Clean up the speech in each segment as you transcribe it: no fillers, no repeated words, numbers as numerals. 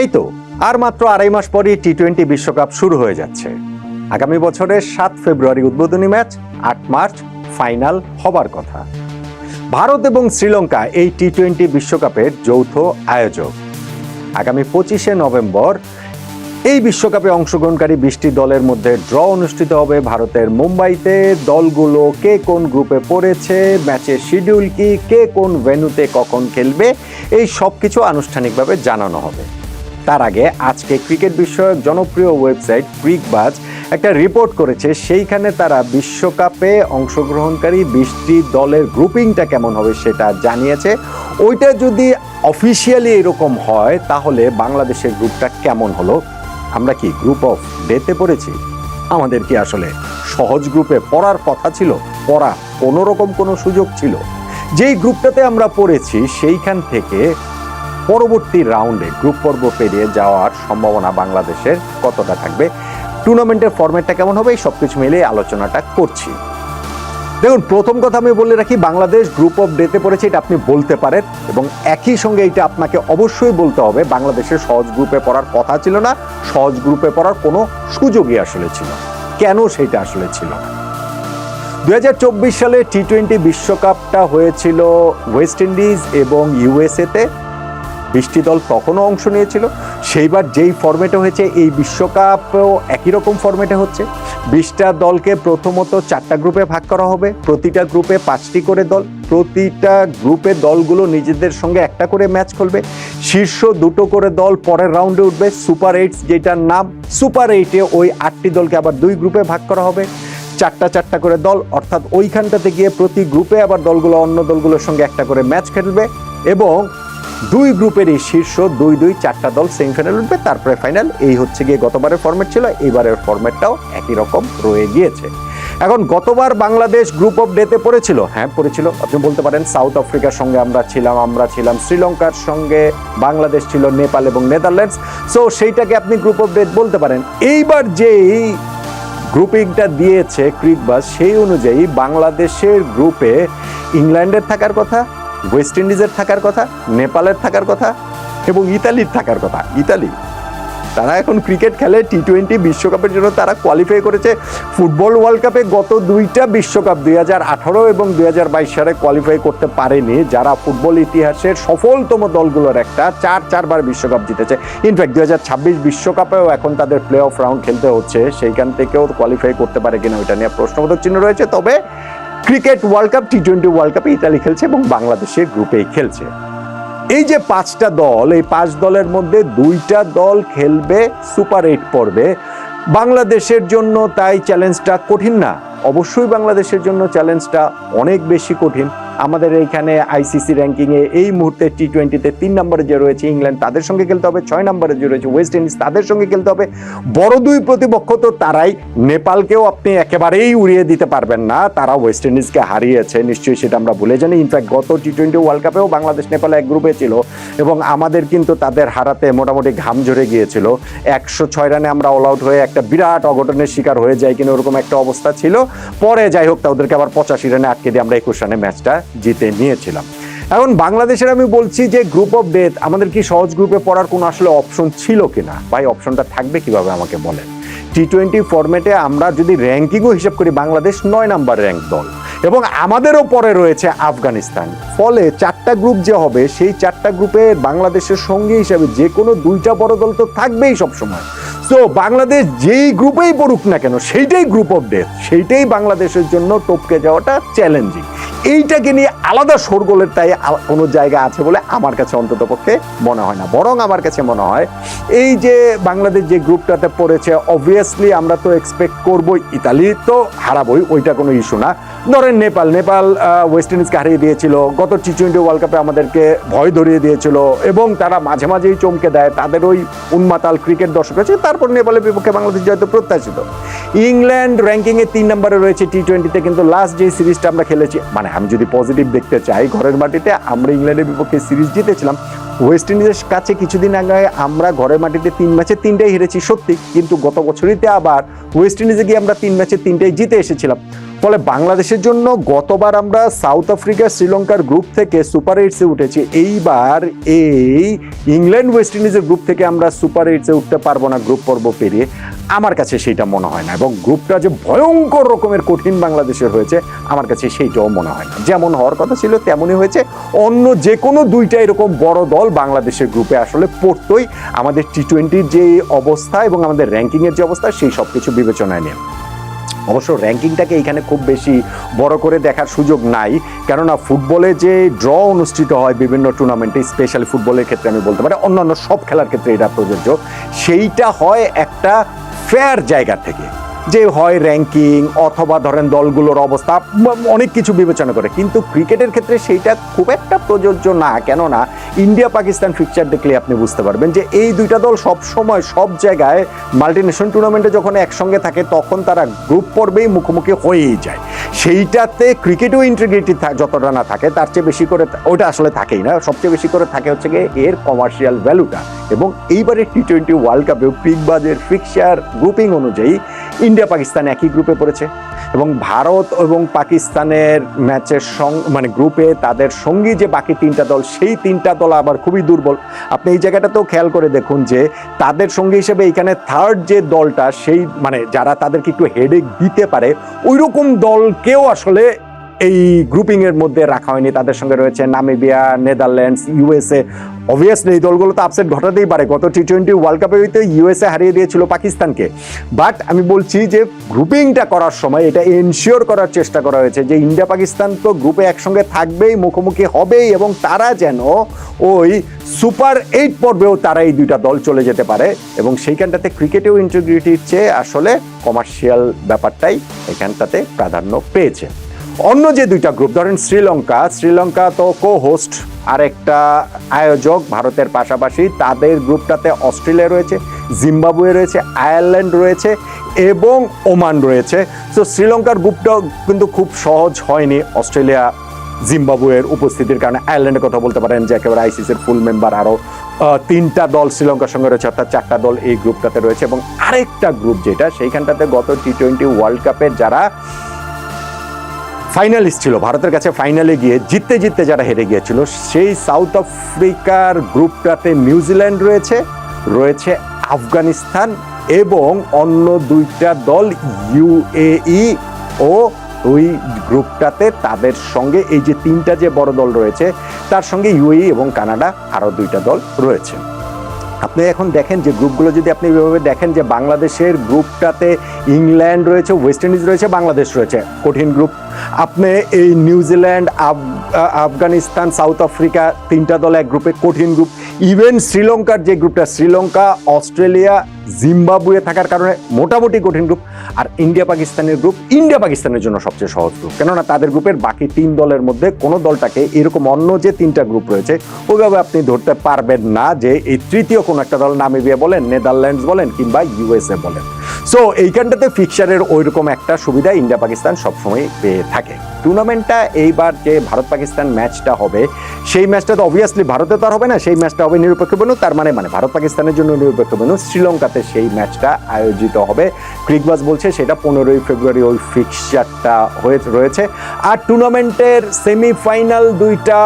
এই তো আর মাত্র আড়াই মাস পরই টি-20 বিশ্বকাপ শুরু হয়ে যাচ্ছে। আগামী বছরের 7 ফেব্রুয়ারি উদ্বোধনী ম্যাচ, 8 মার্চ ফাইনাল হবার কথা। ভারত এবং শ্রীলঙ্কা এই টি-20 বিশ্বকাপের যৌথ আয়োজক। আগামী 25শে নভেম্বর এই বিশ্বকাপে অংশগ্রহণকারী 20টি দলের মধ্যে ড্র অনুষ্ঠিত হবে ভারতের মুম্বাইতে। দলগুলো কে কোন গ্রুপে পড়েছে, ম্যাচের শিডিউল কি, কে কোন ভেন্যুতে কখন খেলবে, এই সব কিছু আনুষ্ঠানিকভাবে জানানো হবে। তার আগে আজকে ক্রিকেট বিষয়ক জনপ্রিয় ওয়েবসাইট ক্রিকবাজ একটা রিপোর্ট করেছে, সেইখানে তারা বিশ্বকাপে অংশগ্রহণকারী 20টি দলের গ্রুপিংটা কেমন হবে সেটা জানিয়েছে। ওইটা যদি অফিসিয়ালি এরকম হয় তাহলে বাংলাদেশের গ্রুপটা কেমন হলো। আমরা কি গ্রুপ অফ ডেতে পড়েছি? আমাদের কি আসলে সহজ গ্রুপে পড়ার কথা ছিল? পড়া কোনো রকম কোনো সুযোগ ছিল? যেই গ্রুপটাতে আমরা পড়েছি সেইখান থেকে পরবর্তী রাউন্ডে গ্রুপ পর্ব পেরিয়ে যাওয়ার সম্ভাবনা বাংলাদেশের কতটা থাকবে, টুর্নামেন্টের ফরম্যাটটা কেমন হবে, এই সব কিছু মিলিয়ে আলোচনাটা করছি। দেখুন, প্রথম কথা আমি বলে রাখি, বাংলাদেশ গ্রুপ অফ ডেতে পড়েছে এটা আপনি বলতে পারেন, এবং একই সঙ্গে এটা আপনাকে অবশ্যই বলতে হবে বাংলাদেশের সহজ গ্রুপে পড়ার কথা ছিল না, সহজ গ্রুপে পড়ার কোনো সুযোগই আসলে ছিল। কেন সেটা আসলে ছিল না? 2024 সালে টি-20 বিশ্বকাপটা হয়েছিল ওয়েস্ট ইন্ডিজ এবং ইউএসএতে। 20টি দল তখনও অংশ নিয়েছিল। সেইবার যেই ফরম্যাটে হয়েছে এই বিশ্বকাপও একই রকম ফরম্যাটে হচ্ছে। 20টা দলকে প্রথমত 4টা গ্রুপে ভাগ করা হবে, প্রতিটা গ্রুপে 5টি করে দল। প্রতিটা গ্রুপে দলগুলো নিজেদের সঙ্গে একটা করে ম্যাচ খেলবে। শীর্ষ 2টো করে দল পরের রাউন্ডে উঠবে, সুপার 8 যেটার নাম। সুপার 8-এ ওই 8টি দলকে আবার 2 গ্রুপে ভাগ করা হবে, 4টা করে দল, অর্থাৎ ওইখানটাতে গিয়ে প্রতি গ্রুপে আবার দলগুলো অন্য দলগুলোর সঙ্গে একটা করে ম্যাচ খেলবে, এবং 2 গ্রুপেরই শীর্ষ 4টা দল সেমিফাইনাল উঠবে, তারপরে ফাইনাল। এই হচ্ছে গিয়ে গতবারের ফরম্যাট ছিল, এইবারের ফরম্যাটটাও একই রকম রয়ে গিয়েছে। এখন গতবার বাংলাদেশ গ্রুপ অফ ডেতে পড়েছিল, হ্যাঁ পড়েছিল। আপনি বলতে পারেন সাউথ আফ্রিকার সঙ্গে আমরা ছিলাম, শ্রীলঙ্কার সঙ্গে বাংলাদেশ ছিল, নেপাল এবং নেদারল্যান্ডস। সো সেইটাকে আপনি গ্রুপ অফ ডেট বলতে পারেন। এইবার যেই গ্রুপিংটা দিয়েছে ক্রিকবাজ, সেই অনুযায়ী বাংলাদেশের গ্রুপে ইংল্যান্ডের থাকার কথা, ওয়েস্ট ইন্ডিজের থাকার কথা, নেপালের থাকার কথা এবং ইতালির থাকার কথা। ইতালি, তারা এখন ক্রিকেট খেলে, টি-20 বিশ্বকাপের জন্য তারা কোয়ালিফাই করেছে। ফুটবল ওয়ার্ল্ড কাপে গত 2টা বিশ্বকাপ 2018 এবং 2022 সালে কোয়ালিফাই করতে পারেনি, যারা ফুটবল ইতিহাসের সফলতম দলগুলোর একটা, 4বার বিশ্বকাপ জিতেছে। ইনফ্যাক্ট 2026 বিশ্বকাপেও এখন তাদের প্লে অফ রাউন্ড খেলতে হচ্ছে, সেইখান থেকেও কোয়ালিফাই করতে পারে কিনা ওইটা নিয়ে প্রশ্নবোধক চিহ্ন রয়েছে। তবে ক্রিকেট ওয়ার্ল্ড কাপ, টি-20 ওয়ার্ল্ড কাপে ইতালি খেলছে এবং বাংলাদেশের গ্রুপেই খেলছে। এই যে 5টা দল, এই 5 দলের মধ্যে 2টা দল খেলবে সুপার 8 পর্বে। বাংলাদেশের জন্য তাই চ্যালেঞ্জটা কঠিন না? অবশ্যই বাংলাদেশের জন্য চ্যালেঞ্জটা অনেক বেশি কঠিন। আমাদের এইখানে আইসিসি র্যাঙ্কিংয়ে এই মুহূর্তে টি-20-তে 3 নম্বরে যে রয়েছে ইংল্যান্ড, তাদের সঙ্গে খেলতে হবে। 6 নম্বরে যে রয়েছে ওয়েস্ট ইন্ডিজ, তাদের সঙ্গে খেলতে হবে। বড় 2 প্রতিপক্ষ তো তারাই। নেপালকেও আপনি একেবারেই উড়িয়ে দিতে পারবেন না, তারা ওয়েস্ট ইন্ডিজকে হারিয়েছে, নিশ্চয়ই সেটা আমরা ভুলে জানি। ইনফ্যাক্ট গত টি-20 ওয়ার্ল্ড কাপেও বাংলাদেশ নেপাল এক গ্রুপে ছিল এবং আমাদের কিন্তু তাদের হারাতে মোটামুটি ঘাম ঝরে গিয়েছিল। 106 রানে আমরা অল আউট হয়ে একটা বিরাট অঘটনের শিকার হয়ে যাই, কিনা ওরকম একটা অবস্থা ছিল। পরে যাই হোক, তাদেরকে আবার 85 রানে আটকে দিয়ে আমরা 21 রানে ম্যাচটা জিতে নিয়েছিলাম। এখন বাংলাদেশের আমি বলছি যে গ্রুপ অফ ডেথ, আমাদের কি সহজ গ্রুপে পড়ার কোনো আসলে অপশন ছিল কিনা? ভাই, অপশনটা থাকবে কিভাবে আমাকে বলেন। টি-20 ফরম্যাটে আমরা যদি র্যাঙ্কিংও হিসাব করি, বাংলাদেশ 9 নাম্বার র্যাঙ্ক দল এবং আমাদেরও পরে রয়েছে আফগানিস্তান। ফলে 4টা গ্রুপ যে হবে, সেই 4টা গ্রুপে বাংলাদেশের সঙ্গে হিসাবে যে কোনো 2টা বড় দল তো থাকবেই সবসময়। সো বাংলাদেশ যেই গ্রুপেই পড়ুক না কেন, সেইটাই গ্রুপ অফ ডেথ, সেইটাই বাংলাদেশের জন্য টপকে যাওয়াটা চ্যালেঞ্জিং। এইটাকে নিয়ে আলাদা শোরগোলের তাই কোনো জায়গা আছে বলে আমার কাছে অন্তত পক্ষে মনে হয় না। বরং আমার কাছে মনে হয় এই যে বাংলাদেশ যে গ্রুপটাতে পড়েছে, অবভিয়াসলি আমরা তো এক্সপেক্ট করবই ইতালি তো হারাবই, ওইটা কোনো ইস্যু না। ধরেন নেপাল ওয়েস্ট ইন্ডিজকে হারিয়ে দিয়েছিল, গত টি-20 ওয়ার্ল্ড কাপে আমাদেরকে ভয় ধরিয়ে দিয়েছিল এবং তারা মাঝে মাঝেই চমকে দেয়, তাদের ওই উন্মাতাল ক্রিকেট দর্শক আছে। তারপর নেপালের বিপক্ষে বাংলাদেশ জয়তো প্রত্যাশিত। ইংল্যান্ড র্যাঙ্কিংয়ে 3 নম্বরে রয়েছে টি-20-তে, কিন্তু লাস্ট যে সিরিজটা আমরা খেলেছি, মানে আমি যদি পজিটিভ দেখতে চাই, ঘরের মাটিতে আমরা ইংল্যান্ডের বিপক্ষে সিরিজ জিতেছিলাম। ওয়েস্ট ইন্ডিজের কাছে কিছুদিন আগে আমরা ঘরের মাটিতে 3 ম্যাচে 3টাই হেরেছি সত্যি, কিন্তু গত বছরইতে আবার ওয়েস্ট ইন্ডিজে গিয়ে আমরা 3 ম্যাচে 3টাই জিতে এসেছিলাম। ফলে বাংলাদেশের জন্য গতবার আমরা সাউথ আফ্রিকা শ্রীলঙ্কার গ্রুপ থেকে সুপার এইটসে উঠেছি, এইবার এই ইংল্যান্ড ওয়েস্ট ইন্ডিজের গ্রুপ থেকে আমরা সুপার এইটসে উঠতে পারবো না গ্রুপ পর্ব পেরিয়ে। আমার কাছে সেইটা মনে হয় না, এবং গ্রুপটা যে ভয়ঙ্কর রকমের কঠিন বাংলাদেশের হয়েছে আমার কাছে সেইটাও মনে হয় না। যেমন হওয়ার কথা ছিল তেমনই হয়েছে। অন্য যে কোনো দুইটা এরকম বড় দল বাংলাদেশের গ্রুপে আসলে পড়তোই, আমাদের টি-20-র যে অবস্থা এবং আমাদের র্যাঙ্কিংয়ের যে অবস্থা সেই সব কিছু বিবেচনায় নিয়ে। অবশ্য র্যাঙ্কিংটাকে এখানে খুব বেশি বড় করে দেখার সুযোগ নাই, কেননা ফুটবলে যে ড্র অনুষ্ঠিত হয় বিভিন্ন টুর্নামেন্টে, স্পেশালি ফুটবলের ক্ষেত্রে আমি বলতে পারি, অন্যান্য সব খেলার ক্ষেত্রে এটা প্রযোজ্য, সেইটা হয় একটা ফেয়ার জায়গা থেকে, যে হয় র্যাঙ্কিং অথবা ধরেন দলগুলোর অবস্থা অনেক কিছু বিবেচনা করে। কিন্তু ক্রিকেটের ক্ষেত্রে সেইটা খুব একটা প্রযোজ্য না, কেননা ইন্ডিয়া পাকিস্তান ফিকচার দেখলে আপনি বুঝতে পারবেন যে এই দুইটা দল সব সময় সব জায়গায় মাল্টিনেশনাল টুর্নামেন্টে যখন একসঙ্গে থাকে তখন তারা গ্রুপ পর্বেই মুখোমুখি হয়েই যায়। সেইটাতে ক্রিকেটেও ইন্টিগ্রিটি যতটা না থাকে তার চেয়ে বেশি করে, ওটা আসলে থাকেই না, সবচেয়ে বেশি করে থাকে হচ্ছে গিয়ে এর কমার্শিয়াল ভ্যালুটা। এবং এইবারে টি-20 ওয়ার্ল্ড কাপেও ক্রিকবাজের ফিকচার গ্রুপিং অনুযায়ী ইন্ডিয়া পাকিস্তান একই গ্রুপে পড়েছে, এবং ভারত এবং পাকিস্তানের ম্যাচের মানে গ্রুপে তাদের সঙ্গী যে বাকি তিনটা দল, সেই তিনটা দল আবার খুবই দুর্বল। আপনি এই জায়গাটাতেও খেয়াল করে দেখুন যে তাদের সঙ্গী হিসেবে এখানে থার্ড যে দলটা, সেই মানে যারা তাদেরকে একটু হেডেক দিতে পারে ওই রকম দলকেও আসলে এই গ্রুপিং এর মধ্যে রাখা হয়নি। তাদের সঙ্গে রয়েছে নামিবিয়া, নেদারল্যান্ডস, ইউএসএ। অবভিয়াসলি এই দলগুলো তো আপসেট ঘটাতেই পারে, গত টি-20 ওয়ার্ল্ড কাপে হইতে ইউএসএ হারিয়ে দিয়েছিল পাকিস্তানকে। বাট আমি বলছি যে গ্রুপিংটা করার সময় এটা এনশিওর করার চেষ্টা করা হয়েছে যে ইন্ডিয়া পাকিস্তান তো গ্রুপে একসঙ্গে থাকবেই, মুখোমুখি হবেই, এবং তারা যেন ওই সুপার 8 পর্বেও তারা এই দুইটা দল চলে যেতে পারে। এবং সেইখানটাতে ক্রিকেটেও ইন্টিগ্রিটির চেয়ে আসলে কমার্শিয়াল ব্যাপারটাই এখানটাতে প্রাধান্য পেয়েছে। অন্য যে দুইটা গ্রুপ, ধরেন শ্রীলঙ্কা তো কো হোস্ট আর একটা আয়োজক ভারতের পাশাপাশি, তাদের গ্রুপটাতে অস্ট্রেলিয়া রয়েছে, জিম্বাবুয়ে রয়েছে, আয়ারল্যান্ড রয়েছে এবং ওমান রয়েছে। তো শ্রীলঙ্কার গ্রুপটাও কিন্তু খুব সহজ হয়নি অস্ট্রেলিয়া জিম্বাবুয়ের উপস্থিতির কারণে। আয়ারল্যান্ডের কথা বলতে পারেন যে একেবারে আইসিসির ফুল মেম্বার আরও তিনটা দল শ্রীলঙ্কার সঙ্গে রয়েছে, অর্থাৎ 4টা দল এই গ্রুপটাতে রয়েছে। এবং আরেকটা গ্রুপ যেটা, সেইখানটাতে গত টি-20 ওয়ার্ল্ড কাপের যারা ফাইনালিস্ট ছিল, ভারতের কাছে ফাইনালে গিয়ে জিততে যারা হেরে গিয়েছিল, সেই সাউথ আফ্রিকার গ্রুপটাতে নিউজিল্যান্ড রয়েছে আফগানিস্তান এবং অন্য দুইটা দল ইউএই, ও ওই গ্রুপটাতে তাদের সঙ্গে এই যে তিনটা যে বড় দল রয়েছে তার সঙ্গে ইউএই এবং কানাডা আরও দুইটা দল রয়েছে। আপনি এখন দেখেন যে গ্রুপগুলো যদি আপনি এভাবে দেখেন যে বাংলাদেশের গ্রুপটাতে ইংল্যান্ড রয়েছে, ওয়েস্ট ইন্ডিজ রয়েছে, বাংলাদেশ রয়েছে, কঠিন গ্রুপ। আপনি এই নিউজিল্যান্ড, আফগানিস্তান, সাউথ আফ্রিকা তিনটা দল এক গ্রুপে, কঠিন গ্রুপ। ইভেন শ্রীলঙ্কার যে গ্রুপটা, শ্রীলঙ্কা, অস্ট্রেলিয়া, জিম্বাবুয়ে থাকার কারণে মোটামুটি কঠিন গ্রুপ। আর ইন্ডিয়া পাকিস্তানের গ্রুপ, ইন্ডিয়া পাকিস্তানের জন্য সবচেয়ে সহজ গ্রুপ, কেননা তাদের গ্রুপের বাকি 3 দলের মধ্যে কোনো দলটাকে এরকম অন্য যে 3টা গ্রুপ রয়েছে ওইভাবে আপনি ধরতে পারবেন না যে এই তৃতীয় কোনো একটা দল, নামিবিয়া বলেন, নেদারল্যান্ডস বলেন কিংবা ইউএসএ বলেন। সো এইখানটাতে ফিকচারের ওইরকম একটা সুবিধা ইন্ডিয়া পাকিস্তান সবসময় পেয়ে থাকে। টুর্নামেন্টটা এইবার যে ভারত পাকিস্তান ম্যাচটা হবে, সেই ম্যাচটা তো অবভিয়াসলি ভারতে তো আর হবে না, সেই ম্যাচটা হবে নিরপেক্ষ ভেন্যু, তার মানে ভারত পাকিস্তানের জন্য নিরপেক্ষ ভেন্যু শ্রীলঙ্কাতে সেই ম্যাচটা আয়োজিত হবে। ক্রিকবাজ বলছে সেটা 15ই ফেব্রুয়ারি ওই ফিক্সচারটা রয়েছে। আর টুর্নামেন্টের সেমিফাইনাল দুইটা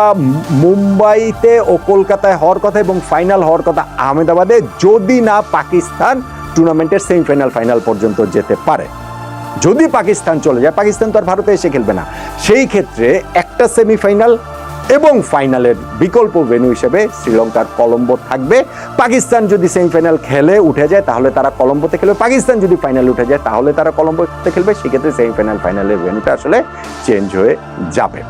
মুম্বাইতে ও কলকাতায় হওয়ার কথা, এবং ফাইনাল হওয়ার কথা আহমেদাবাদে, যদি না পাকিস্তান টুর্নামেন্টের সেমিফাইনাল ফাইনাল পর্যন্ত যেতে পারে। যদি পাকিস্তান চলে যায়, পাকিস্তান তো আর ভারতে এসে খেলবে না, সেই ক্ষেত্রে একটা সেমিফাইনাল এবং ফাইনালের বিকল্প ভেন্যু হিসেবে শ্রীলঙ্কার কলম্বো থাকবে। পাকিস্তান যদি সেমিফাইনাল খেলে উঠে যায় তাহলে তারা কলম্বোতে খেলবে, পাকিস্তান যদি ফাইনালে উঠে যায় তাহলে তারা কলম্বোতে খেলবে। সেক্ষেত্রে সেমিফাইনাল ফাইনালের ভেন্যুটা আসলে চেঞ্জ হয়ে যাবে।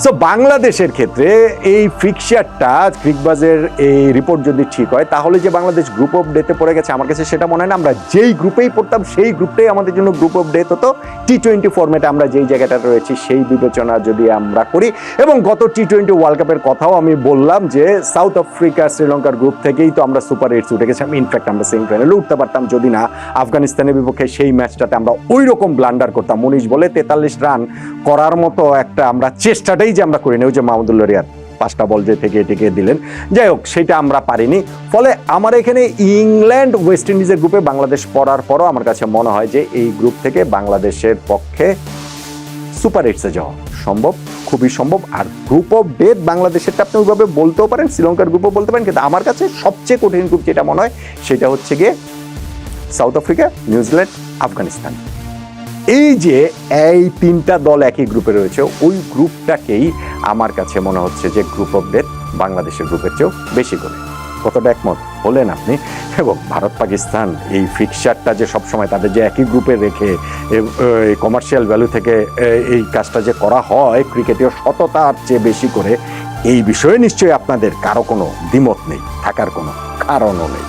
সো বাংলাদেশের ক্ষেত্রে এই ফিক্সচারটা, ক্রিকবাজের এই রিপোর্ট যদি ঠিক হয়, তাহলে যে বাংলাদেশ গ্রুপ অফ ডেতে পড়ে গেছে, আমার কাছে সেটা মনে হয় না। আমরা যেই গ্রুপেই পড়তাম সেই গ্রুপটাই আমাদের জন্য গ্রুপ অফ ডেথ হতো। টি-20 ফরম্যাটে আমরা যেই জায়গাটা রয়েছি সেই বিবেচনা যদি আমরা করি, এবং গত টি-20 ওয়ার্ল্ড কাপের কথাও আমি বললাম যে সাউথ আফ্রিকা শ্রীলঙ্কার গ্রুপ থেকেই তো আমরা সুপার 8 উঠে গেছিলাম। ইনফ্যাক্ট আমরা সেমিফাইনালে উঠতে পারতাম যদি না আফগানিস্তানের বিপক্ষে সেই ম্যাচটাতে আমরা ওই রকম ব্লান্ডার করতাম। 19 বলে 43 রান করার মতো একটা আমরা চেষ্টাটাই যে আমরা করিনি, ওই যে মাহমুদুল্লাহ রিয়াদ 5টা বল যে থেকে দিলেন, যাই হোক সেটা আমরা পারিনি। ফলে আমার এখানে ইংল্যান্ড ওয়েস্ট ইন্ডিজের গ্রুপে বাংলাদেশ পড়ার পরও আমার কাছে মনে হয় যে এই গ্রুপ থেকে বাংলাদেশের পক্ষে সুপার এইটসে যাওয়া সম্ভব, খুবই সম্ভব। আর গ্রুপ অফ ডেথ বাংলাদেশেরটা আপনি ওইভাবে বলতেও পারেন, শ্রীলঙ্কার গ্রুপও বলতে পারেন, কিন্তু আমার কাছে সবচেয়ে কঠিন গ্রুপ যেটা মনে হয় সেটা হচ্ছে গিয়ে সাউথ আফ্রিকা, নিউজিল্যান্ড, আফগানিস্তান। এই যে এই তিনটা দল একই গ্রুপে রয়েছে, ওই গ্রুপটাকেই আমার কাছে মনে হচ্ছে যে গ্রুপ অফ ডেথ বাংলাদেশের গ্রুপের চেয়েও বেশি করে। কতটা একমত হলেন আপনি? এবং ভারত পাকিস্তান এই ফিক্সারটা যে সবসময় তাদের যে একই গ্রুপে রেখে কমার্শিয়াল ভ্যালু থেকে এই কাজটা যে করা হয় ক্রিকেটীয় সততার চেয়ে বেশি করে, এই বিষয়ে নিশ্চয়ই আপনাদের কারো কোনো দ্বিমত নেই, থাকার কোনো কারণও নেই।